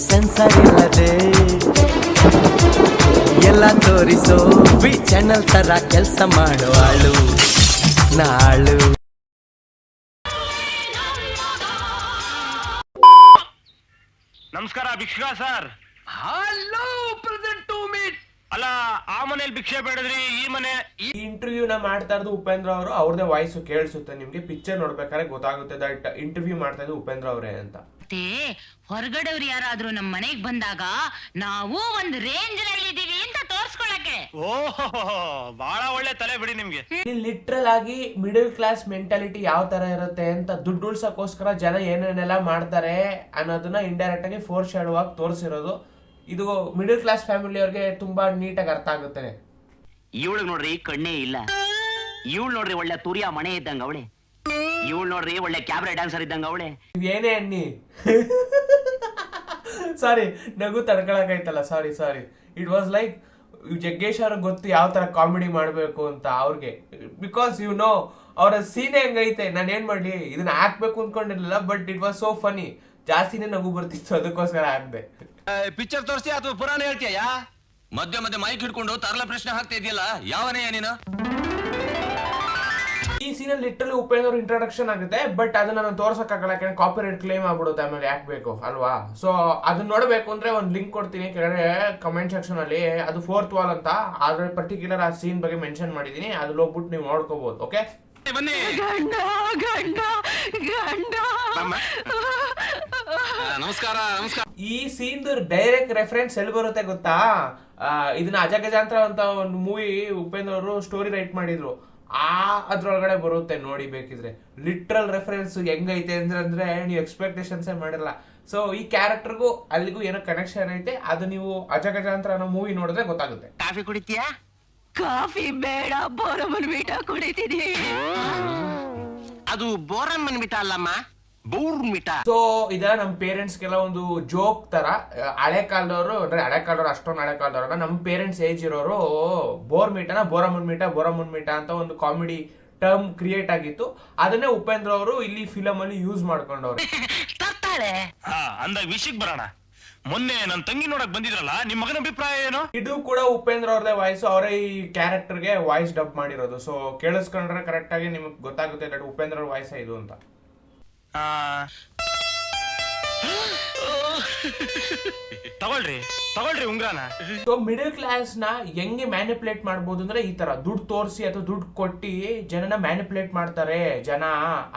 Sensor ಇಲ್ಲದೆ ಎಲ್ಲ ತೋರಿಸೋ ವಿ ಚಾನಲ್ ತರ ಕೆಲಸ ಮಾಡುವಾಳು ನಾಳು. ನಮಸ್ಕಾರ ಭಿಕ್ಷುಕ sir. Hello present to meet. ಅಲ್ಲ, ಆ ಮನೇಲಿ ಭಿಕ್ಷೆ ಬೇಡದ್ರಿ, ಈ ಮನೆ. ಈ ಇಂಟರ್ವ್ಯೂನ ಮಾಡ್ತಾ ಇರೋದು ಉಪೇಂದ್ರ ಅವರು. ಅವ್ರದೇ ವಾಯ್ಸ್ ಕೇಳಿಸುತ್ತೆ ನಿಮ್ಗೆ. ಪಿಕ್ಚರ್ ನೋಡ್ಬೇಕಾದ್ರೆ ಗೊತ್ತಾಗುತ್ತೆ ದಟ್ ಇಂಟರ್ವ್ಯೂ ಮಾಡ್ತಾ ಇದ್ದು ಉಪೇಂದ್ರ ಅವರೇ ಅಂತ. ಹೊರಗಡೆವ್ರು ಯಾರಾದ್ರೂ ನಮ್ ಮನೆಗ್ ಬಂದಾಗ ನಾವು ಒಂದ್ ರೇಂಜ್ ನಲ್ಲಿ ಇದೀವಿ ಅಂತ ತೋರ್ಸ್ಕೊಳಕ್ಕೆ. ಓಹೋ, ಬಹಳ ಒಳ್ಳೆ ತಲೆ ಬಿಡಿ ನಿಮ್ಗೆ. ಲಿಟ್ರಲ್ ಆಗಿ ಮಿಡಲ್ ಕ್ಲಾಸ್ ಮೆಂಟಾಲಿಟಿ ಯಾವ ತರ ಇರುತ್ತೆ ಅಂತ, ದುಡ್ಡು ಉಳ್ಸಕ್ಕೋಸ್ಕರ ಜನ ಏನೇನೆಲ್ಲ ಮಾಡ್ತಾರೆ ಅನ್ನೋದನ್ನ ಇಂಡೈರೆಕ್ಟ್ ಆಗಿ ಫೋರ್ ಶಾಡೋ ಆಗಿ ತೋರಿಸಿರೋದು. ಇದು ಮಿಡಲ್ ಕ್ಲಾಸ್ ಫ್ಯಾಮಿಲಿ ಅವ್ರಿಗೆ ತುಂಬಾ ನೀಟಾಗಿ ಅರ್ಥ ಆಗುತ್ತೆ. ಇವಳು ನೋಡ್ರಿ ಕಣ್ಣೇ ಇಲ್ಲ, ಇವಳು ನೋಡ್ರಿ ಒಳ್ಳೆ ತುರಿಯ ಮನೆ ಇದ್ದಂಗ ಅವಳೆ, ಇವಳು ನೋಡ್ರಿ ಒಳ್ಳೆ ಕ್ಯಾಬ್ರೆ ಡ್ಯಾನ್ಸರ್ ಇದ್ದಂಗ ಅವಳೆ. ಏನೇ ಅನ್ನಿ ಸಾರಿ, ನಗು ತಡ್ಕೊಳಕಾಯ್ತಲ್ಲ. ಸಾರಿ. ಇಟ್ ವಾಸ್ ಲೈಕ್ ಜಗ್ಗೇಶ್ ಅವ್ರಿಗೆ ಗೊತ್ತು ಯಾವ ತರ ಕಾಮಿಡಿ ಮಾಡ್ಬೇಕು ಅಂತ ಅವ್ರಿಗೆ. ಬಿಕಾಸ್ ಯು ನೋ ಅವರ ಸೀನೆ ಹೆಂಗೈತೆ. ನಾನು ಏನ್ ಮಾಡ್ಲಿ, ಇದನ್ನ ಹಾಕ್ಬೇಕು ಅನ್ಕೊಂಡಿರ್ಲಿಲ್ಲ, but it was so funny. ಜಾಸ್ತಿನೇ ನಗು ಬರ್ತಿತ್ತು, ಅದಕ್ಕೋಸ್ಕರ ಹಾಕ್ದೆ. ಪಿಕ್ಚರ್ ತೋರಿಸಿ ಅಥವಾ ಪುರಾಣ ಹೇಳ್ತೀಯಾ? ಮಧ್ಯೆ ಮೈಕ್ ಹಿಡ್ಕೊಂಡು ತರಲ ಪ್ರಶ್ನೆ ಹಾಕ್ತಾ ಇದೆಯಲ್ಲ, ಯಾವನೇ ನೀನು? ಈ ಸೀನಲ್ಲಿ ಲಿಟ್ರಲಿ ಉಪೇಂದ್ರ ಇಂಟ್ರೊಡಕ್ಷನ್ ಆಗುತ್ತೆ, ಬಟ್ ಅದನ್ನ ನಾನು ತೋರ್ಸಕ್ಕಾಗಲ್ಲ, ಯಾಕಂದ್ರೆ ಕಾಪಿರೈಟ್ ಕ್ಲೇಮ್ ಆಗ್ಬಿಡುತ್ತೆ. ಆಮೇಲೆ ಯಾಕೆ ಬೇಕು ಅಲ್ವಾ? ಸೊ ಅದನ್ನ ನೋಡ್ಬೇಕು ಅಂದ್ರೆ ಒಂದು ಲಿಂಕ್ ಕೊಡ್ತೀನಿ ಕೆಳಗಡೆ ಕಮೆಂಟ್ ಸೆಕ್ಷನ್ ಅಲ್ಲಿ. ಅದು 4th ವಾಲ್ ಅಂತ, ಆದ್ರೆ ಪರ್ಟಿಕ್ಯುಲರ್ ಆ ಸೀನ್ ಬಗ್ಗೆ ಮೆನ್ಷನ್ ಮಾಡಿದೀನಿ. ಅದ್ರಲ್ಲಿ ಹೋಗ್ಬಿಟ್ಟು ನೀವು ನೋಡ್ಕೋಬಹುದು. ಓಕೆ, ಬನ್ನಿ. ನಮಸ್ಕಾರ. ಈ ಸೀನ್ ಡೈರೆಕ್ಟ್ ರೆಫರೆನ್ಸ್ ಎಲ್ಲಿ ಬರುತ್ತೆ ಗೊತ್ತಾ? ಇದನ್ನ ಅಜಗಜಾಂತರ ಅಂತ ಒಂದು ಮೂವಿ ಉಪೇಂದ್ರ ಅವರು ಸ್ಟೋರಿ ರೈಟ್ ಮಾಡಿದ್ರು. ಅದ್ರೊಳಗಡೆ ಬರುತ್ತೆ, ನೋಡಿ ಬೇಕಿದ್ರೆ. ಲಿಟ್ರಲ್ ರೆಫರೆನ್ಸ್ ಹೆಂಗೈತೆ ಅಂದ್ರೆ ನೀವು ಎಕ್ಸ್ಪೆಕ್ಟೇಷನ್ಸೇ ಮಾಡಿರಲ್ಲ. ಸೊ ಈ ಕ್ಯಾರೆಕ್ಟರ್ಗೂ ಅಲ್ಲಿಗೂ ಏನೋ ಕನೆಕ್ಷನ್ ಐತೆ. ಅದು ನೀವು ಅಜಗಜಾಂತರ ಅನ್ನೋ ಮೂವಿ ನೋಡಿದ್ರೆ ಗೊತ್ತಾಗುತ್ತೆ. ಕಾಫಿ ಕುಡಿತೀಯಾ? ಕಾಫಿ ಬೇಡ, ಬೋರಮನ್ ಮೀಟ ಕುಡಿತೀನಿ. ಅದು ಬೋರಮ್ಮನ್ ಮಿಠ ಅಲ್ಲಮ್ಮ, ಬೌರ್ ಮಿಠ. ಸೊ ಇದೆಲ್ಲ ನಮ್ಮ ಪೇರೆಂಟ್ಸ್ಗೆಲ್ಲ ಒಂದು ಜೋಕ್ ತರ. ಹಳೆ ಕಾಲದವರು ಅಂದ್ರೆ ಅಷ್ಟೊಂದು ಹಳೆ ಕಾಲದವ್ರಲ್ಲ, ನಮ್ಮ ಪೇರೆಂಟ್ಸ್ ಏಜ್ ಇರೋರು ಬೋರಮನ್ ಮೀಟ ಅಂತ ಒಂದು ಕಾಮಿಡಿ ಟರ್ಮ್ ಕ್ರಿಯೇಟ್ ಆಗಿತ್ತು. ಅದನ್ನೇ ಉಪೇಂದ್ರ ಅವರು ಇಲ್ಲಿ ಫಿಲಮ್ ಅಲ್ಲಿ ಯೂಸ್ ಮಾಡ್ಕೊಂಡವ್ರು. ಅಂದಾಗ ವಿಷಯಕ್ಕೆ ಬರೋಣ. ಮೊನ್ನೆ ನನ್ನ ತಂಗಿ ನೋಡಕ್ ಬಂದಿದ್ರಲ್ಲ, ನಿಮ್ ಮಗನ ಅಭಿಪ್ರಾಯ ಏನು? ಇದು ಕೂಡ ಉಪೇಂದ್ರ ಅವ್ರದೇ ವಾಯ್ಸ್. ಅವರೇ ಈ ಕ್ಯಾರೆಕ್ಟರ್ಗೆ ವಾಯ್ಸ್ ಡಬ್ ಮಾಡಿರೋದು. ಸೊ ಕೇಳಿಸ್ಕೊಂಡ್ರೆ ಕರೆಕ್ಟ್ ಆಗಿ ನಿಮಗೆ ಗೊತ್ತಾಗುತ್ತೆ ದಟ್ ಉಪೇಂದ್ರ ಅವ್ರ ವಾಯ್ಸ್ ಇದು ಅಂತ. ತಗೊಳ್ರಿ ಉಂಗ್ರಾನ. ಸೊ ಮಿಡಲ್ ಕ್ಲಾಸ್ ನ ಹೆಂಗೆ ಮ್ಯಾನಿಪುಲೇಟ್ ಮಾಡ್ಬೋದು ಅಂದ್ರೆ ಈ ತರ ದುಡ್ಡು ತೋರಿಸಿ ಅಥವಾ ದುಡ್ಡು ಕೊಟ್ಟಿ ಜನನ ಮ್ಯಾನಿಪುಲೇಟ್ ಮಾಡ್ತಾರೆ ಜನ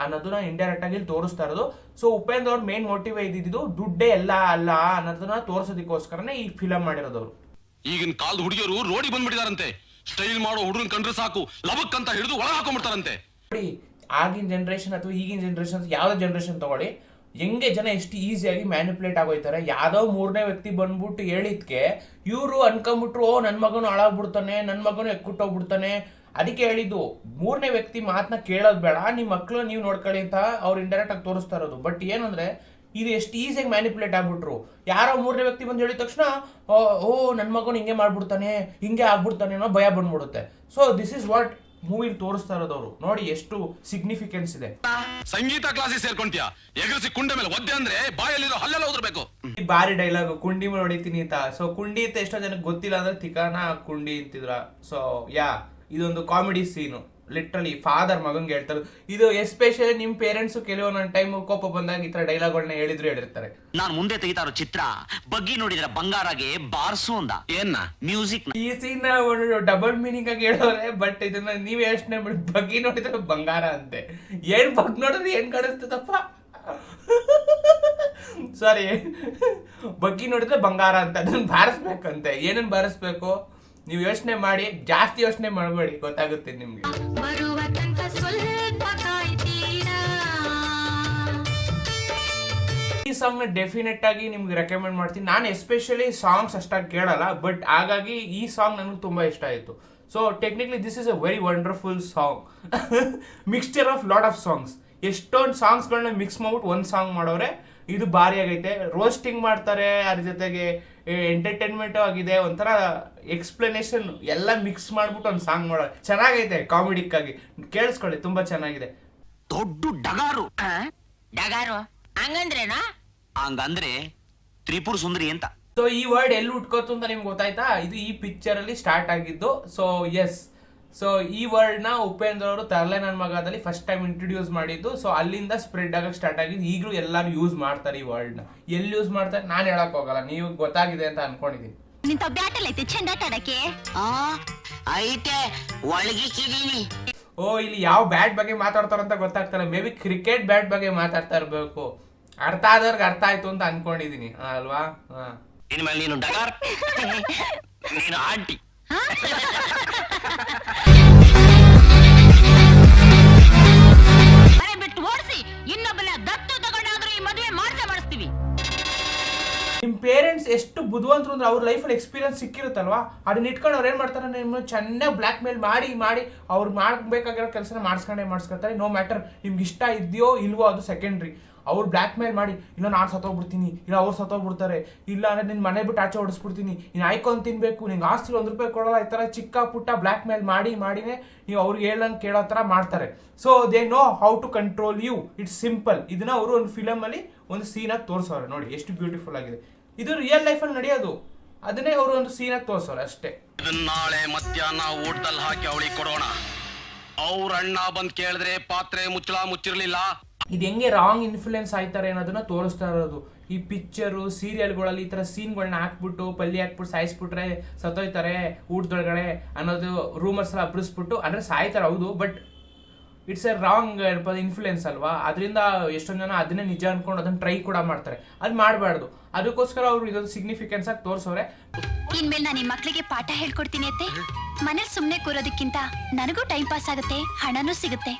ಅನ್ನೋದನ್ನ ಇಂಡೈರೆಕ್ಟ್ ಆಗಿ ತೋರಿಸ್ತಾ ಇರೋದು. ಸೊ ಉಪೇಂದ್ರ ಅವ್ರ ಮೇನ್ ಮೋಟಿವ್ ಇದ್ದಿದ್ದು ದುಡ್ಡೇ ಎಲ್ಲ ಅಲ್ಲ ಅನ್ನೋದನ್ನ ತೋರ್ಸೋದಕ್ಕೋಸ್ಕರನೇ ಈ ಫಿಲಂ ಮಾಡಿರೋದವ್ರು. ಈಗಿನ ಕಾಲದ ಹುಡುಗಿಯರು ರೋಡಿ ಬಂದ್ಬಿಟ್ಟಿದಾರಂತೆ. ಸ್ಟೈಲ್ ಮಾಡೋ ಹುಡುಗನ್ ಕಂಡ್ರೆ ಸಾಕು, ಲಬಕ್ ಅಂತ ಹಿಡಿದು ಒಳಗೆ ಹಾಕೊಂಡ್ಬಿಡ್ತಾರಂತೆ. ನೋಡಿ, ಆಗಿನ ಜನರೇಷನ್ ಅಥವಾ ಈಗಿನ ಜನರೇಷನ್ ಯಾವ್ದೋ ಜನರೇಷನ್ ತಗೊಳ್ಳಿ, ಹೆಂಗೆ ಜನ ಎಷ್ಟು ಈಸಿಯಾಗಿ ಮ್ಯಾನಿಪುಲೇಟ್ ಆಗೋಯ್ತಾರೆ. ಯಾವ್ದೋ 3ನೇ ವ್ಯಕ್ತಿ ಬಂದ್ಬಿಟ್ಟು ಹೇಳಿದ್ಕೆ ಇವರು ಅನ್ಕೊಂಡ್ಬಿಟ್ರು, ನನ್ ಮಗನು ಹಾಳಾಗ್ಬಿಡ್ತಾನೆ, ನನ್ ಮಗನು ಎಕ್ಕುಟ್ಟೋಗ್ಬಿಡ್ತಾನೆ. ಅದಕ್ಕೆ ಹೇಳಿದ್ದು 3ನೇ ವ್ಯಕ್ತಿ ಮಾತನ್ನ ಕೇಳೋದ್ ಬೇಡ, ನಿಮ್ ಮಕ್ಳು ನೀವು ನೋಡ್ಕೊಳ್ಳಿ ಅಂತ ಅವ್ರು ಇಂಡೈರೆಕ್ಟ್ ಆಗಿ ತೋರಿಸ್ತಾ ಇರೋದು. ಬಟ್ ಏನಂದ್ರೆ ಇದು ಎಷ್ಟು ಈಸಿಯಾಗಿ ಮ್ಯಾನಿಪುಲೇಟ್ ಆಗ್ಬಿಟ್ರು. ಯಾರೋ 3ನೇ ವ್ಯಕ್ತಿ ಬಂದು ಹೇಳಿದ ತಕ್ಷಣ ನನ್ ಮಗನು ಹಿಂಗೆ ಮಾಡ್ಬಿಡ್ತಾನೆ, ಹಿಂಗೆ ಆಗ್ಬಿಡ್ತಾನೆ ಅನ್ನೋ ಭಯ ಬಂದ್ಬಿಡುತ್ತೆ. So this is what movie ತೋರಿಸ್ತಾ ಇರೋದವ್ರು. ನೋಡಿ ಎಷ್ಟು ಸಿಗ್ನಿಫಿಕೆನ್ಸ್ ಇದೆ. ಸಂಗೀತ ಕ್ಲಾಸಿಗೆ ಸೇರ್ಕೊಂತೀಯಾ? ಎಗರಿಸಿ ಕುಂಡೆ ಮೇಲೆ ಒದ್ದೆ ಅಂದ್ರೆ ಬಾಯಲ್ಲಿರೋ ಹಲ್ಲೆಲ್ಲ ಉದ್ರಬೇಕು. ಬಾರಿ ಡೈಲಾಗ್, ಕುಂಡಿ ಮೇಲೆ ಹೊಡಿತೀನಿ ಅಂತ. ಸೊ ಕುಂಡಿ ಅಂತ ಎಷ್ಟೋ ಜನಕ್ಕೆ ಗೊತ್ತಿಲ್ಲ ಅಂದ್ರೆ ತಿಕಾನ ಕುಂಡಿ ಅಂತಿದ್ರ. ಸೊ ಇದೊಂದು ಕಾಮಿಡಿ ಸೀನು. ಲಿಟ್ರಲಿ ಫಾದರ್ ಮಗಂಗೆ ಹೇಳ್ತಾರೆ ಇದು. ಎಸ್ಪೆಷಲಿ ನಿಮ್ ಪೇರೆಂಟ್ಸ್ ಕೆಲವೊಂದೊಂದು ಟೈಮ್ ಕೋಪ ಬಂದಾಗ ಈ ತರ ಡೈಲಾಗ್ಗಳನ್ನ ಹೇಳಿರ್ತಾರೆ. ನಾನು ಮುಂದೆ ತೆಗಿತಾ ಇರೋ ಚಿತ್ರ ಬಗ್ಗಿ ನೋಡಿದ್ರೆ ಬಂಗಾರಾಗೆ ಬಾರ್ಸು ಅಂದ. ಏನ್ನ ಮ್ಯೂಸಿಕ್. ಈ ಸೀನ್ ಡಬಲ್ ಮೀನಿಂಗ್ ಆಗಿ ಹೇಳೋರೆ, ಬಟ್ ಇದನ್ನ ನೀವ್ ಯೋಚನೆ ಮಾಡಿ ಬಗ್ಗಿ ನೋಡಿದ್ರೆ ಬಂಗಾರ ಅಂತೆ. ಏನ್ ಬಗ್ ನೋಡಿದ್ರೆ ಏನ್ ಕಾಣಿಸ್ತದಪ್ಪ? ಸಾರಿ, ಬಗ್ಗಿ ನೋಡಿದ್ರೆ ಬಂಗಾರ ಅಂತ. ಅದನ್ನ ಬಾರಿಸ್ಬೇಕಂತೆ. ಏನನ್ ಬಾರಿಸ್ಬೇಕು ನೀವು ಯೋಚನೆ ಮಾಡಿ, ಜಾಸ್ತಿ ಯೋಚನೆ ಮಾಡಬೇಡಿ, ಗೊತ್ತಾಗುತ್ತೆ ನಿಮ್ಗೆ. ಈ ಸಾಂಗ್ ನ ಡೆಫಿನೆಟ್ ಆಗಿ ನಿಮ್ಗೆ ರೆಕಮೆಂಡ್ ಮಾಡ್ತೀನಿ. ನಾನು ಎಸ್ಪೆಷಲಿ ಸಾಂಗ್ಸ್ ಅಷ್ಟಾಗಿ ಕೇಳಲ್ಲ, ಬಟ್ ಹಾಗಾಗಿ ಈ ಸಾಂಗ್ ನನಗೆ ತುಂಬಾ ಇಷ್ಟ ಆಯ್ತು. So technically this is a very wonderful song. Mixture of lot of songs. ಎಷ್ಟೊಂದು ಸಾಂಗ್ಸ್ಗಳನ್ನ ಮಿಕ್ಸ್ ಮಾಡ್ಬಿಟ್ಟು ಒಂದು ಸಾಂಗ್ ಮಾಡೋರೆ. ಇದು ಭಾರಿ ಆಗೈತೆ. ರೋಸ್ಟಿಂಗ್ ಮಾಡ್ತಾರೆ, ಅದ್ರ ಜೊತೆಗೆ ಎಂಟರ್ಟೈನ್ಮೆಂಟ್ ಆಗಿದೆ, ಒಂಥರ ಎಕ್ಸ್ಪ್ಲನೇಷನ್ ಎಲ್ಲ ಮಿಕ್ಸ್ ಮಾಡ್ಬಿಟ್ಟು ಒಂದು ಸಾಂಗ್ ಮಾಡೋ ಚೆನ್ನಾಗೈತೆ. ಕಾಮಿಡಿಕ್ ಆಗಿ ಕೇಳಿಸ್ಕೊಳ್ಳಿ, ತುಂಬಾ ಚೆನ್ನಾಗಿದೆ. ದೊಡ್ಡ ಡಗಾರು ಡಗಾರು ಹಂಗಂದ್ರೇನಾ? ಹಂಗಂದ್ರೆ ತ್ರಿಪುರ ಸುಂದರಿ ಅಂತ. ಸೊ ಈ ವರ್ಡ್ ಎಲ್ಲಿ ಹುಟ್ಕೋತು ಅಂತ ನಿಮ್ಗೆ ಗೊತ್ತಾಯ್ತಾ? ಇದು ಈ ಪಿಕ್ಚರ್ ಅಲ್ಲಿ ಸ್ಟಾರ್ಟ್ ಆಗಿದ್ದು. ಸೊ ಎಸ್, ಸೊ ಈ ವರ್ಡ್ ನ ಉಪೇಂದ್ರ ಅವರು ತರಲೆ ನನ್ನ ಮಗದಲ್ಲಿ ಫಸ್ಟ್ ಟೈಮ್ ಇಂಟ್ರೊಡ್ಯೂಸ್ ಮಾಡಿದ್ದು. ಸೊ ಅಲ್ಲಿಂದ ಸ್ಪ್ರೆಡ್ ಆಗಕ್ಕೆ ಸ್ಟಾರ್ಟ್ ಆಗಿದ್ದು. ಈಗಲೂ ಎಲ್ಲರೂ ಯೂಸ್ ಮಾಡ್ತಾರೆ ಈ ವರ್ಡ್ ನ. ಎಲ್ಲಿ ಯೂಸ್ ಮಾಡ್ತಾರೆ ನಾನು ಹೇಳಕ್ ಹೋಗಲ್ಲ, ನೀವು ಗೊತ್ತಾಗಿದೆ ಅಂತ ಅನ್ಕೊಂಡಿದೀನಿ. ನಿಂತ ಬ್ಯಾಟಲ್ ಐತೆ ಚೆಂದ ಆಟಾಡಕ್ಕೆ ಐತೆ ಒಳಗಿಸಿದೀನಿ. ಓ, ಇಲ್ಲಿ ಯಾವ ಬ್ಯಾಟ್ ಬಗ್ಗೆ ಮಾತಾಡ್ತಾರಂತ ಗೊತ್ತಾಗ್ತಾರೆ. ಮೇ ಬಿ ಕ್ರಿಕೆಟ್ ಬ್ಯಾಟ್ ಬಗ್ಗೆ ಮಾತಾಡ್ತಾ ಇರ್ಬೇಕು. ಅರ್ಥ ಆದವ್ರಿಗೆ ಅರ್ಥ ಆಯ್ತು ಅಂತ ಅನ್ಕೊಂಡಿದೀನಿ ಅಲ್ವಾ? ಇನ್ಮೇಲೆ ನೀನು ಡಗಾರ್, ನೀನು ಆಂಟಿ. ಮನೆ ಬಿಟ್ಟು ಓಡಿಸಿ ಇನ್ನೊಬ್ಬನ ದತ್ತು ತಗೊಂಡಾದ್ರೂ ಈ ಮದುವೆ ಮಾಡಿಸ್ತೀವಿ. ನಿಮ್ ಪೇರೆಂಟ್ಸ್ ಎಷ್ಟು ಬುದ್ಧಿವಂತರು ಅಂದ್ರೆ ಅವ್ರ ಲೈಫಲ್ಲಿ ಎಕ್ಸ್ಪೀರಿಯನ್ಸ್ ಸಿಕ್ಕಿರುತ್ತಲ್ವಾ, ಅದನ್ನ ಇಟ್ಕೊಂಡು ಅವ್ರು ಏನ್ ಮಾಡ್ತಾರೆ, ನಿಮ್ಮನ್ನ ಚೆನ್ನಾಗಿ ಬ್ಲಾಕ್ ಮೇಲ್ ಮಾಡಿ ಅವ್ರು ಮಾಡ್ಬೇಕಾಗಿರೋ ಕೆಲಸನ ಮಾಡಿಸ್ಕೊಳ್ತಾರೆ. ನೋ ಮ್ಯಾಟರ್ ನಿಮ್ಗೆ ಇಷ್ಟ ಇದೆಯೋ ಇಲ್ವೋ ಅದು ಸೆಕೆಂಡ್ರಿ. ಅವ್ರು ಬ್ಲಾಕ್ ಮೇಲ್ ಮಾಡಿ, ಇಲ್ಲ ನಾನು ಸತ್ತೋಗ್ಬಿಡ್ತೀನಿ, ಇಲ್ಲ ಅವ್ರು ಸತ್ತೋಗ್ಬಿಡ್ತಾರೆ, ಇಲ್ಲ ಅಂದ್ರೆ ನಿನ್ ಮನೆ ಬಿಟ್ಟು ಆಚೆ ಹೊಡಿಸ್ಬಿಡ್ತೀನಿ, ನೀನು ಆಯ್ಕೊಂಡು ತಿನ್ಬೇಕು, ನಿಂಗೆ ಆಸ್ತಿ ₹1 ಕೊಡಲ್ಲ, ಈ ತರ ಚಿಕ್ಕ ಪುಟ್ಟ ಬ್ಲಾಕ್ ಮೇಲ್ ಮಾಡಿನೇ ನೀವು ಅವ್ರಿಗೆ ಹೇಳಂಗೆ ಕೇಳೋ ತರ ಮಾಡ್ತಾರೆ. So they know how to control you. It's simple. ಇದನ್ನ ಅವರು ಒಂದು ಫಿಲಮ್ ಅಲ್ಲಿ ಒಂದು ಸೀನ್ ಆಗಿ ತೋರಿಸೋರು. ನೋಡಿ ಎಷ್ಟು ಬ್ಯೂಟಿಫುಲ್ ಆಗಿದೆ. ಇದು ರಿಯಲ್ ಲೈಫ್ ಅಲ್ಲಿ ನಡೆಯೋದು. ಅದನ್ನೇ ಅವರು ಒಂದು ಸೀನ್ ಆಗಿ ತೋರಿಸೋರು ಅಷ್ಟೇ. ನಾಳೆ ಮಧ್ಯಾಹ್ನ ಊಟದಲ್ಲಿ ಹಾಕಿ ಅವಳಿಗೆ ಕೊಡೋಣ. ಅವ್ರ ಅಣ್ಣ ಬಂದ್ ಕೇಳಿದ್ರೆ ಪಾತ್ರೆ ಮುಚ್ಚಿರ್ಲಿಲ್ಲ. ಇದು ಹೆಂಗೆ ರಾಂಗ್ ಇನ್ಫ್ಲುಯೆನ್ಸ್ ಆಯ್ತಾರೆ ಅನ್ನೋದನ್ನ ತೋರಿಸ್ತಾ ಇರೋದು. ಈ ಪಿಕ್ಚರು ಸೀರಿಯಲ್ಗಳಲ್ಲಿ ಈ ತರ ಸೀನ್ಗಳನ್ನ ಹಾಕ್ಬಿಟ್ಟು ಪಲ್ಯ ಹಾಕ್ಬಿಟ್ಟು ಸಾಯಿಸ್ಬಿಟ್ರೆ ಸತ್ತೋಯ್ತಾರೆ ಊಟದೊಳಗಡೆ ಅನ್ನೋದು ರೂಮರ್ಸ್ ಎಲ್ಲ ಹಬ್ಬಿಸ್ಬಿಟ್ಟು, ಅಂದ್ರೆ ಸಾಯ್ತಾರೆ ಹೌದು, but it's A wrong influence ಅಲ್ವಾ. ಅದರಿಂದ ಎಷ್ಟೊಂದು ಜನ ಅದನ್ನೇ ನಿಜ ಅನ್ಕೊಂಡು ಅದನ್ನ ಟ್ರೈ ಕೂಡ ಮಾಡ್ತಾರೆ. ಅದು ಮಾಡಬಾರ್ದು. ಅದಕ್ಕೋಸ್ಕರ ಅವರು ಇದೊಂದು ಸಿಗ್ನಿಫಿಕೆನ್ಸ್ ಆಗಿ ತೋರಿಸೋರೆ. ಇನ್ಮೇಲೆ ನಾನು ನಿಮ್ಮ ಮಕ್ಳಿಗೆ ಪಾಠ ಹೇಳ್ಕೊಡ್ತೀನಿ ಅತ್ತೆ. ಮನೇಲಿ ಸುಮ್ನೆ ಕೂರೋದಕ್ಕಿಂತ ನನಗೂ ಟೈಮ್ ಪಾಸ್ ಆಗುತ್ತೆ, ಹಣನೂ ಸಿಗುತ್ತೆ.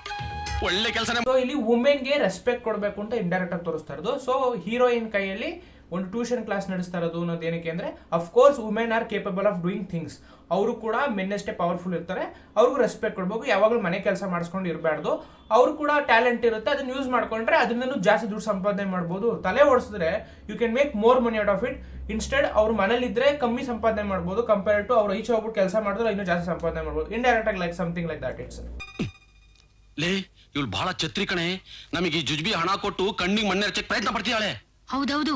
ಒಳ್ಳೆ ಕೆಲಸ. ಸೊ ಇಲ್ಲಿ ವುಮೆನ್ಗೆ ರೆಸ್ಪೆಕ್ಟ್ ಕೊಡಬೇಕು ಅಂತ ಇಂಡೈರೆಕ್ಟ್ ಆಗಿ ತೋರಿಸ್ತಾ ಇರೋದು. ಸೊ ಹೀರೋಯಿನ್ ಕೈಯಲ್ಲಿ ಒಂದು ಟ್ಯೂಷನ್ ಕ್ಲಾಸ್ ನಡೆಸ್ತಾ ಇರೋದು ಅನ್ನೋದು ಏನಕ್ಕೆ ಅಂದ್ರೆ, of course women R capable of doing things. ಅವರು ಕೂಡ ಮೆನ್ನಷ್ಟೇ ಪವರ್ಫುಲ್ ಇರ್ತಾರೆ. ಅವ್ರಿಗೂ ರೆಸ್ಪೆಕ್ಟ್ ಕೊಡ್ಬೇಕು. ಯಾವಾಗಲೂ ಮನೆ ಕೆಲಸ ಮಾಡಿಸ್ಕೊಂಡು ಇರಬಾರ್ದು. ಅವರು ಕೂಡ ಟ್ಯಾಲೆಂಟ್ ಇರುತ್ತೆ, ಅದನ್ನ ಯೂಸ್ ಮಾಡ್ಕೊಂಡ್ರೆ ಅದರಿಂದ ಜಾಸ್ತಿ ದುಡ್ಡು ಸಂಪಾದನೆ ಮಾಡ್ಬೋದು. ತಲೆ ಓಡಿಸಿದ್ರೆ you can make more money out of it. Instead ಅವ್ರು ಮನೇಲಿದ್ರೆ ಕಮ್ಮಿ ಸಂಪಾದನೆ ಮಾಡ್ಬೋದು ಕಂಪೇರ್ ಟು ಅವ್ರು ಈಚೆ ಹೋಗ್ಬಿಟ್ಟು ಕೆಲಸ ಮಾಡಿದ್ರೆ ಇನ್ನೂ ಜಾಸ್ತಿ ಸಂಪಾದನೆ ಮಾಡ್ಬೋದು. ಇಂಡೈರೆಕ್ಟ್ ಆಗಿ like something like that. It's ಲೇ, ಇವಳು ಬಹಳ ಛತ್ರಿ ಕಣೆ. ನಮಗೆ ಈ ಜುಜ್ಬಿ ಹಣ ಕೊಟ್ಟು ಕಣ್ಣಿಗೆ ಮಣ್ಣೆ ಹಚ್ಚಕ್ಕೆ ಪ್ರಯತ್ನ ಪಡ್ತಿದ್ದಾಳೆ. ಹೌದೌದು.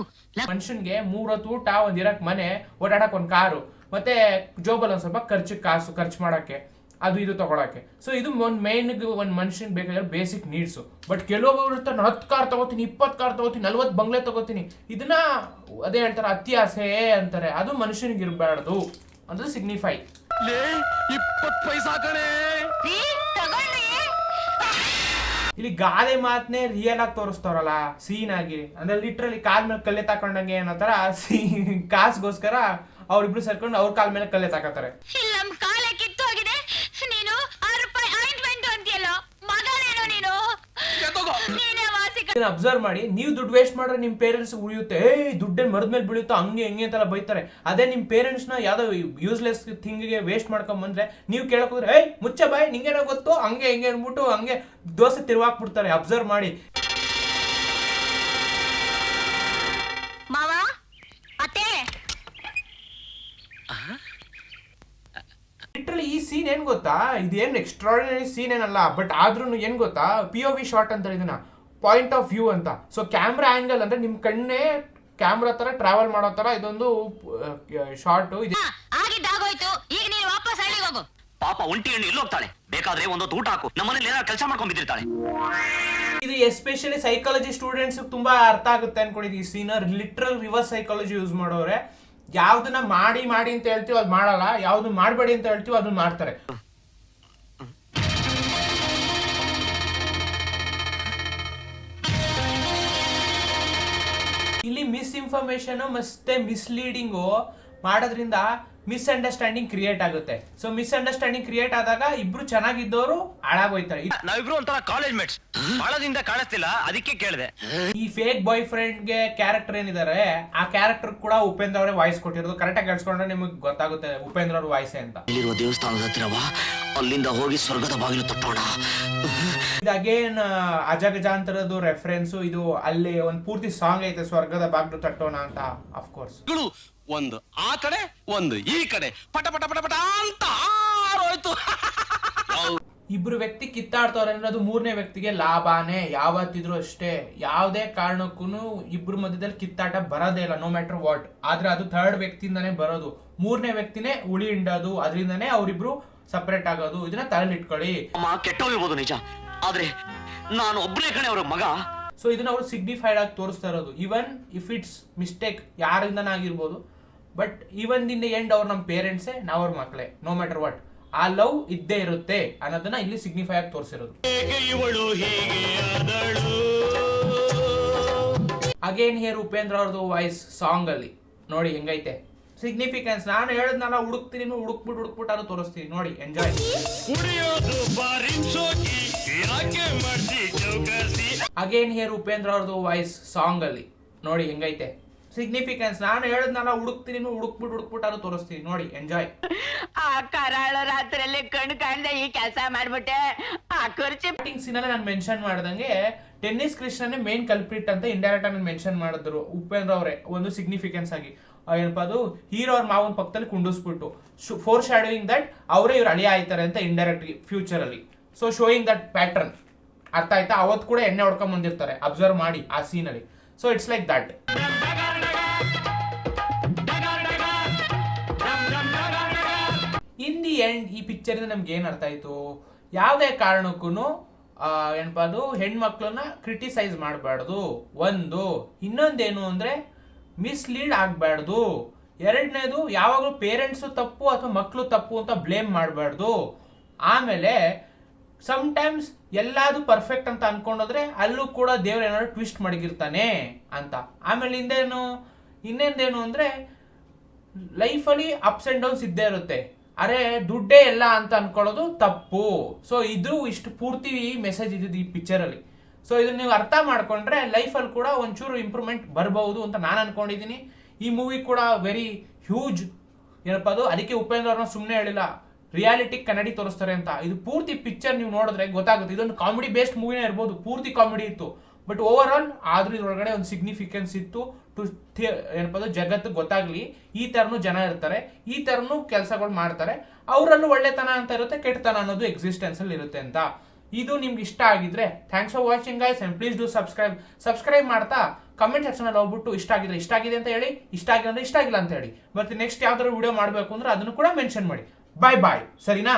ಮನುಷ್ಯನ್ಗೆ 3 ಹೊತ್ತು ಊಟ, ಒಂದ್ ಇರಕ್ ಮನೆ, ಓಡಾಡಕ್ ಒಂದ್ ಕಾರು, ಮತ್ತೆ ಜೋಬಲ್ ಒಂದ್ ಸ್ವಲ್ಪ ಖರ್ಚು ಮಾಡಕ್ಕೆ, ಅದು ಇದು ತಗೊಳಕ್ಕೆ. ಸೊ ಇದು ಒಂದ್ ಮೇನ್ ಒಂದ್ ಮನುಷ್ಯನ್ ಬೇಕಾಗಿರೋ ಬೇಸಿಕ್ ನೀಡ್ಸ್. ಬಟ್ ಕೆಲವೊಬ್ಬರು ಇರ್ತಾರೆ, 10 ಕಾರ್ ತಗೋತೀನಿ, 20 ಕಾರ್ ತಗೋತೀನಿ, 40 ಬಂಗ್ಲೆ ತಗೋತೀನಿ. ಇದನ್ನ ಅದೇ ಹೇಳ್ತಾರೆ ಅತ್ಯಾಸೆ ಅಂತಾರೆ. ಅದು ಮನುಷ್ಯನಿಗೆ ಇರಬಾರ್ದು ಅಂದ್ರೆ ಸಿಗ್ನಿಫೈ. ಲೇ, 20 ಪೈಸಾ ಕಣೆ. ಇಲ್ಲಿ ಗಾದೆ ಮಾತನ್ನೇ ರಿಯಲ್ ಆಗಿ ತೋರಿಸ್ತಾರಲ್ಲ ಸೀನ್ ಆಗಿ, ಅಂದ್ರೆ ಲಿಟ್ರಲಿ ಕಾಲ್ ಮೇಲೆ ಕಲ್ಲೆ ತಕೊಂಡಂಗೆ ಅನ್ನೋ ತರ ಕಾಸ್ಗೋಸ್ಕರ ಅವ್ರಿಬ್ರು ಸೇರ್ಕೊಂಡು ಅವ್ರ ಕಾಲ್ ಮೇಲೆ ಕಲ್ಲೆ ತಾಕತ್ತಾರೆ. ನಮ್ ಕಾಲೇ ಕಿತ್ತು ಹೋಗಿದೆ. ನೀನು ₹6 ಆಯಿಂಟ್ಮೆಂಟ್ ಅಂತೀಯಲ್ಲ, ಮಗನೇನೋ ನೀನು. ನೀನೇ ವಾಸಿ. ಅಬ್ಸರ್ವ್ ಮಾಡಿ, ನೀವು ದುಡ್ಡು ವೇಸ್ಟ್ ಮಾಡ್ರೆ ನಿಮ್ ಪೇರೆಂಟ್ಸ್ ಉಳಿಯುತ್ತೆ, ದುಡ್ಡೇನ್ ಮರದ ಮೇಲೆ ಬೀಳುತ್ತೋ ಹಂಗೆ ಹೆಂಗೆ ಅಂತೆಲ್ಲ ಬೈತಾರೆ. ಅದೇ ನಿಮ್ ಪೇರೆಂಟ್ಸ್ ನ ಯಾವ್ದೋ ಯೂಸ್ಲೆಸ್ ಥಿಂಗ್ಗೆ ವೇಸ್ಟ್ ಮಾಡ್ಕೊಂಡ್ ಬಂದ್ರೆ ನೀವು ಕೇಳಕ್ ಹೋದ್ರೆ, ಏಯ್ ಮುಚ್ಚ ಬಾಯ್, ನಿಂಗೇನೋ ಗೊತ್ತು ಹಂಗೆ ಹೆಂಗೆ ಅನ್ಬಿಟ್ಟು ಹಂಗೆ ದೋಸೆ ತಿರುವಾಕ್ಬಿಡ್ತಾರೆ. ಅಬ್ಸರ್ವ್ ಮಾಡಿ. ಮಾವ ಅತ್ತೆ, ಲಿಟ್ರಲಿ ಈ ಸೀನ್ ಏನ್ ಗೊತ್ತಾ, ಇದೇನ್ ಎಕ್ಸ್ಟ್ರಾರ್ಡಿನರಿ ಸೀನ್ ಏನಲ್ಲ, ಬಟ್ ಆದ್ರೂ ಏನ್ ಗೊತ್ತಾ, POV ಶಾರ್ಟ್ ಅಂತಾರೆ ಇದನ್ನ, ಪಾಯಿಂಟ್ ಆಫ್ ವ್ಯೂ ಅಂತ. ಸೊ ಕ್ಯಾಮ್ರಾ ಆಂಗಲ್ ಅಂದ್ರೆ ನಿಮ್ ಕಣ್ಣೇ ಕ್ಯಾಮ್ರಾ ತರ ಟ್ರಾವೆಲ್ ಮಾಡೋ ತರ ಇದೊಂದು ಶಾರ್ಟ್ ಇದೆ. ಆಗಿದ್ದಾಗೋಯ್ತು, ಈಗ ನೀನು ವಾಪಸ್ ಹಳ್ಳಿಗೆ ಹೋಗು. ಪಾಪ ಒಂಟಿ ಹೆಣ್ಣು ಎಲ್ಲಿ ಹೋಗ್ತಾಳೆ? ಬೇಕಾದ್ರೆ ಒಂದು ಊಟ ಹಾಕು, ನಮ್ಮನೇಲಿ ಏನಾದ್ರು ಕೆಲಸ ಮಾಡ್ಕೊಂಡ್ ಬಿದ್ದಿರ್ತಾಳೆ. ಇದು ಎಸ್ಪೆಷಲಿ ಸೈಕಾಲಜಿ ಸ್ಟೂಡೆಂಟ್ಸ್ ತುಂಬಾ ಅರ್ಥ ಆಗುತ್ತೆ ಅನ್ಕೊಂಡಿದ್ವಿ. ಈ scene literal reverse psychology use ಮಾಡೋರೆ. ಯಾವ್ದನ್ನ ಮಾಡಿ ಅಂತ ಹೇಳ್ತೀವಿ ಅದು ಮಾಡಲ್ಲ, ಯಾವ್ದು ಮಾಡಬೇಡಿ ಅಂತ ಹೇಳ್ತೀವಿ ಅದನ್ನ ಮಾಡ್ತಾರೆ. ಇಲ್ಲಿ ಮಿಸ್ಇನ್ಫಾರ್ಮೇಶನ್ ಮತ್ತೆ ಮಿಸ್ಲೀಡಿಂಗು ಮಾಡೋದ್ರಿಂದ ಮಿಸ್ಅಂಡರ್ಸ್ಟ್ಯಾಂಡಿಂಗ್ ಕ್ರಿಯೇಟ್ ಆಗುತ್ತೆ. ಸೊ ಮಿಸ್ಅಂಡರ್ಸ್ಟ್ಯಾಂಡಿಂಗ್ ಕ್ರಿಯೇಟ್ ಆದಾಗ ಇಬ್ರು ಚೆನ್ನಾಗಿದ್ದವರು ಹಾಳಾಗೋಯ್ತಾರೆ. ನಾವಿಬ್ರು ಒಂಥರ ಕಾಲೇಜ್ ಮೇಟ್ಸ್, ಬಹಳದಿಂದ ಕಾಣಿಸ್ತಿಲ್ಲ, ಅದಕ್ಕೆ ಕೇಳಿದೆ. ಈ ಫೇಕ್ ಬಾಯ್ ಫ್ರೆಂಡ್ಗೆ ಕ್ಯಾರೆಕ್ಟರ್ ಏನಿದ್ದಾರೆ, ಆ ಕ್ಯಾರೆಕ್ಟರ್ ಕೂಡ ಉಪೇಂದ್ರ ಅವರೇ ವಾಯ್ಸ್ ಕೊಟ್ಟಿರೋದು. ಕರೆಕ್ಟ್ ಆಗಿ ಕೇಳಿಸ್ಕೊಂಡ್ರೆ ನಿಮಗೆ ಗೊತ್ತಾಗುತ್ತೆ ಉಪೇಂದ್ರ ಅವ್ರ ವಾಯ್ಸೆ ಅಂತ. ಇಲ್ಲಿರುವ ದೇವಸ್ಥಾನದ ಹತ್ತಿರವಾ, ಅಲ್ಲಿಂದ ಹೋಗಿ ಸ್ವರ್ಗದ ಬಾಗಿಲು ತಟ್ಟೋಣ. ಇದು ಅಗೇನ್ ಅಜಗಜಾಂತರದ್ದು ರೆಫರೆನ್ಸ್. ಇದು ಅಲ್ಲಿ ಒಂದು ಪೂರ್ತಿ ಸಾಂಗ್ ಐತೆ, ಸ್ವರ್ಗದ ಬಾಗಿಲು ತಟ್ಟೋಣ ಅಂತ. ಆಫ್ ಕೋರ್ಸ್ ಒಂದು ಆ ಕಡೆ ಒಂದು ಈ ಕಡೆ ಪಟ ಪಟ ಪಟ ಪಟ ಅಂತ ಆರೋಯ್ತು. ಇಬ್ರು ವ್ಯಕ್ತಿ ಕಿತ್ತಾಡ್ತವ್ರೆ ಅಂದ್ರೆ ಅದು ಮೂರನೇ ವ್ಯಕ್ತಿಗೆ ಲಾಭನೇ ಯಾವತ್ತಿದ್ರು ಅಷ್ಟೇ. ಯಾವುದೇ ಕಾರಣಕ್ಕೂ ಇಬ್ರು ಮಧ್ಯದಲ್ಲಿ ಕಿತ್ತಾಟ ಬರೋದೇ ಇಲ್ಲ, ನೋ ಮ್ಯಾಟರ್ ವಾಟ್. ಆದ್ರೆ ಅದು ಥರ್ಡ್ ವ್ಯಕ್ತಿಯಿಂದಾನೇ ಬರೋದು, ಮೂರನೇ ವ್ಯಕ್ತಿನೇ ಉಳಿ ಹಿಂಡೋದು, ಅದರಿಂದಾನೇ ಅವರಿಬ್ರು ಸಪರೇಟ್ ಆಗೋದು. ಇದನ್ನ ತಲೆಯಲ್ಲಿ ಇಟ್ಕೊಳ್ಳಿ. ಕೆಟ್ಟೋಗಿರ್ಬೋದು ನಿಜ, ಆದ್ರೆ ನಾನು ಒಬ್ಬನೇ ಕಣೆ ಅವ್ರ ಮಗ. ಸೊ ಇದನ್ನ ಅವ್ರು ಸಿಗ್ನಿಫೈಡ್ ಆಗಿ ತೋರಿಸ್ತಾ ಇರೋದು. ಇವನ್ ಇಫ್ ಇಟ್ಸ್ ಮಿಸ್ಟೇಕ್ ಯಾರಿಂದನೇ ಆಗಿರ್ಬೋದು, but even in the end ಅವ್ರು ನಮ್ಮ ಪೇರೆಂಟ್ಸೇ, ನಾವ್ರ ಮಕ್ಕಳೇ, ನೋ ಮ್ಯಾಟರ್ ವಾಟ್. ಆ ಲವ್ ಇದ್ದೇ ಇರುತ್ತೆ ಅನ್ನೋದನ್ನ ಇಲ್ಲಿ ಸಿಗ್ನಿಫೈ ಆಗಿ ತೋರಿಸಿರೋದು. ಅಗೇನ್ ಹಿಯರ್ ಉಪೇಂದ್ರ ಅವ್ರದ್ದು ವಾಯ್ಸ್ ಸಾಂಗ್ ಅಲ್ಲಿ ನೋಡಿ ಹೆಂಗೈತೆ ಸಿಗ್ನಿಫಿಕೆನ್ಸ್. ನಾನು ಹೇಳದ್ನಲ್ಲ, ಹುಡುಕ್ತೀನಿ, ಹುಡುಕ್ಬಿಟ್ಟು ಅದು ತೋರಿಸ್ತೀನಿ ನೋಡಿ, ಎಂಜಾಯ್. ಅಗೇನ್ ಹಿಯರ್ ಉಪೇಂದ್ರ ಅವ್ರದ್ದು ವಾಯ್ಸ್ ಸಾಂಗ್ ಅಲ್ಲಿ ನೋಡಿ ಹೆಂಗೈತೆ ಸಿಗ್ನಿಫಿಕೆನ್ಸ್. ನಾನು ಹೇಳದ್ನಲ್ಲ, ಹುಡುಕ್ತೀನಿ, ಹುಡುಕ್ಬಿಟ್ಟು ಅದು ತೋರಿಸ್ತೀನಿ ನೋಡಿ, ಎಂಜಾಯ್. ಆ ಕರಾಳ ರಾತ್ರಿಯಲ್ಲಿ ಕಣ್ಣು ಕಾಣ್ದೆ ಈ ಕೆಲಸ ಮಾಡ್ಬಿಟ್ಟೆ. ಆ ಖರ್ಚು ಸ್ಟಾರ್ಟಿಂಗ್ ಸೀನ್ ಅಲ್ಲಿ ನಾನು ಮೆನ್ಷನ್ ಮಾಡ್ದಂಗೆ ಟೆನ್ನಿಸ್ ಕೃಷ್ಣನೇ ಮೇನ್ ಕಲ್ಪ್ರಿಟ್ ಅಂತ ಇಂಡೈರೆಕ್ಟ್ ಆಗಿ ಮೆನ್ಷನ್ ಮಾಡಿದ್ರು ಉಪೇಂದ್ರ ಅವರೇ. ಒಂದು ಸಿಗ್ನಿಫಿಕೆನ್ಸ್ ಆಗಿ ಏನಪ್ಪ ಅದು, ಹೀರೋ ಅವ್ರ ಮಾವನ ಪಕ್ಕದಲ್ಲಿ ಕುಂಡಿಸ್ಬಿಟ್ಟು ಫೋರ್ ಶಾಡೋಯಿಂಗ್ ದಟ್ ಅವರೇ ಇವ್ರು ಅಳಿಯ ಆಯ್ತಾರೆ ಅಂತ ಇಂಡೈರೆಕ್ಟ್ ಫ್ಯೂಚರ್ ಅಲ್ಲಿ. ಸೊ ಶೋಯಿಂಗ್ ದಟ್ ಪ್ಯಾಟರ್ನ್, ಅರ್ಥ ಆಯ್ತಾ? ಅವತ್ತು ಕೂಡ ಎಣ್ಣೆ ಹೊಡ್ಕೊಂಡ್ ಬಂದಿರ್ತಾರೆ, ಅಬ್ಸರ್ವ್ ಮಾಡಿ ಆ ಸೀನ್ ಅಲ್ಲಿ. So it's like that. In the end ಈ ಪಿಕ್ಚರ್ ಇಂದ ನಮ್ಗೆ ಏನ್ ಅರ್ಥ ಆಯ್ತು? ಯಾವುದೇ ಕಾರಣಕ್ಕೂ ಏನಪ್ಪ ಅದು, ಹೆಣ್ಮಕ್ಳನ್ನ ಕ್ರಿಟಿಸೈಸ್ ಮಾಡಬಾರ್ದು ಒಂದು. ಇನ್ನೊಂದೇನು ಅಂದ್ರೆ ಮಿಸ್ಲೀಡ್ ಆಗಬಾರ್ದು. ಎರಡನೇದು, ಯಾವಾಗಲೂ ಪೇರೆಂಟ್ಸು ತಪ್ಪು ಅಥವಾ ಮಕ್ಕಳು ತಪ್ಪು ಅಂತ ಬ್ಲೇಮ್ ಮಾಡಬಾರ್ದು. ಆಮೇಲೆ ಸಮ್ಟೈಮ್ಸ್ ಎಲ್ಲಾದು ಪರ್ಫೆಕ್ಟ್ ಅಂತ ಅನ್ಕೊಂಡೋದ್ರೆ ಅಲ್ಲೂ ಕೂಡ ದೇವ್ರ ಏನಾದ್ರು ಟ್ವಿಸ್ಟ್ ಮಡಗಿರ್ತಾನೆ ಅಂತ. ಆಮೇಲೆ ಇನ್ನೇನು ಅಂದ್ರೆ ಲೈಫಲ್ಲಿ ಅಪ್ಸ್ ಅಂಡ್ ಡೌನ್ಸ್ ಇದ್ದೇ ಇರುತ್ತೆ. ಅರೆ ದುಡ್ಡೇ ಎಲ್ಲ ಅಂತ ಅನ್ಕೊಳ್ಳೋದು ತಪ್ಪು. ಸೊ ಇದು ಇಷ್ಟು ಪೂರ್ತಿ ಮೆಸೇಜ್ ಇದ್ದಿದ್ದು ಈ ಪಿಕ್ಚರ್ ಅಲ್ಲಿ. ಸೊ ಇದನ್ನ ನೀವು ಅರ್ಥ ಮಾಡ್ಕೊಂಡ್ರೆ ಲೈಫಲ್ಲಿ ಕೂಡ ಒಂಚೂರು ಇಂಪ್ರೂವ್ಮೆಂಟ್ ಬರಬಹುದು ಅಂತ ನಾನು ಅನ್ಕೊಂಡಿದ್ದೀನಿ. ಈ ಮೂವಿ ಕೂಡ ವೆರಿ ಹ್ಯೂಜ್ ಏನಪ್ಪ ಅದು, ಅದಕ್ಕೆ ಉಪೇಂದ್ರ ಅವ್ರನ್ನ ಸುಮ್ಮನೆ ಹೇಳಿಲ್ಲ, ರಿಯಾಲಿಟಿ ಕನ್ನಡಿ ತೋರಿಸ್ತಾರೆ ಅಂತ. ಇದು ಪೂರ್ತಿ ಪಿಕ್ಚರ್ ನೀವು ನೋಡಿದ್ರೆ ಗೊತ್ತಾಗುತ್ತೆ. ಇದೊಂದು ಕಾಮಿಡಿ ಬೇಸ್ಡ್ ಮೂವಿನೇ ಇರ್ಬೋದು, ಪೂರ್ತಿ ಕಾಮಿಡಿ ಇತ್ತು, ಬಟ್ ಓವರ್ ಆಲ್ ಆದ್ರೂ ಇದ್ರೊಳಗಡೆ ಒಂದು ಸಿಗ್ನಿಫಿಕೆನ್ಸ್ ಇತ್ತು. ಟು ಏನಪ್ಪ ಅದು, ಜಗತ್ತು ಗೊತ್ತಾಗ್ಲಿ ಈ ತರನು ಜನ ಇರ್ತಾರೆ, ಈ ತರನು ಕೆಲಸಗಳು ಮಾಡ್ತಾರೆ, ಅವರಲ್ಲೂ ಒಳ್ಳೆತನ ಅಂತ ಇರುತ್ತೆ, ಕೆಟ್ಟತನ ಅನ್ನೋದು ಎಕ್ಸಿಸ್ಟೆನ್ಸ್ ಅಲ್ಲಿ ಇರುತ್ತೆ ಅಂತ. ಇದು ನಿಮ್ಗೆ ಇಷ್ಟ ಆಗಿದ್ರೆ thanks for watching guys, and please do subscribe ಮಾಡ್ತಾ ಕಮೆಂಟ್ ಸೆಕ್ಷನ್ ಅಲ್ಲಿ ಹೋಗ್ಬಿಟ್ಟು ಇಷ್ಟ ಆಗಿದೆ ಅಂತ ಹೇಳಿ, ಇಷ್ಟ ಆಗಿಲ್ಲ ಅಂದ್ರೆ ಇಷ್ಟ ಆಗಿಲ್ಲ ಅಂತ ಹೇಳಿ. ಮತ್ತೆ ನೆಕ್ಸ್ಟ್ ಯಾವ್ದಾದ್ರು ವಿಡಿಯೋ ಮಾಡಬೇಕು ಅಂದ್ರೆ ಅದನ್ನು ಕೂಡ ಮೆನ್ಷನ್ ಮಾಡಿ. ಬಾಯ್ ಸರಿನಾ?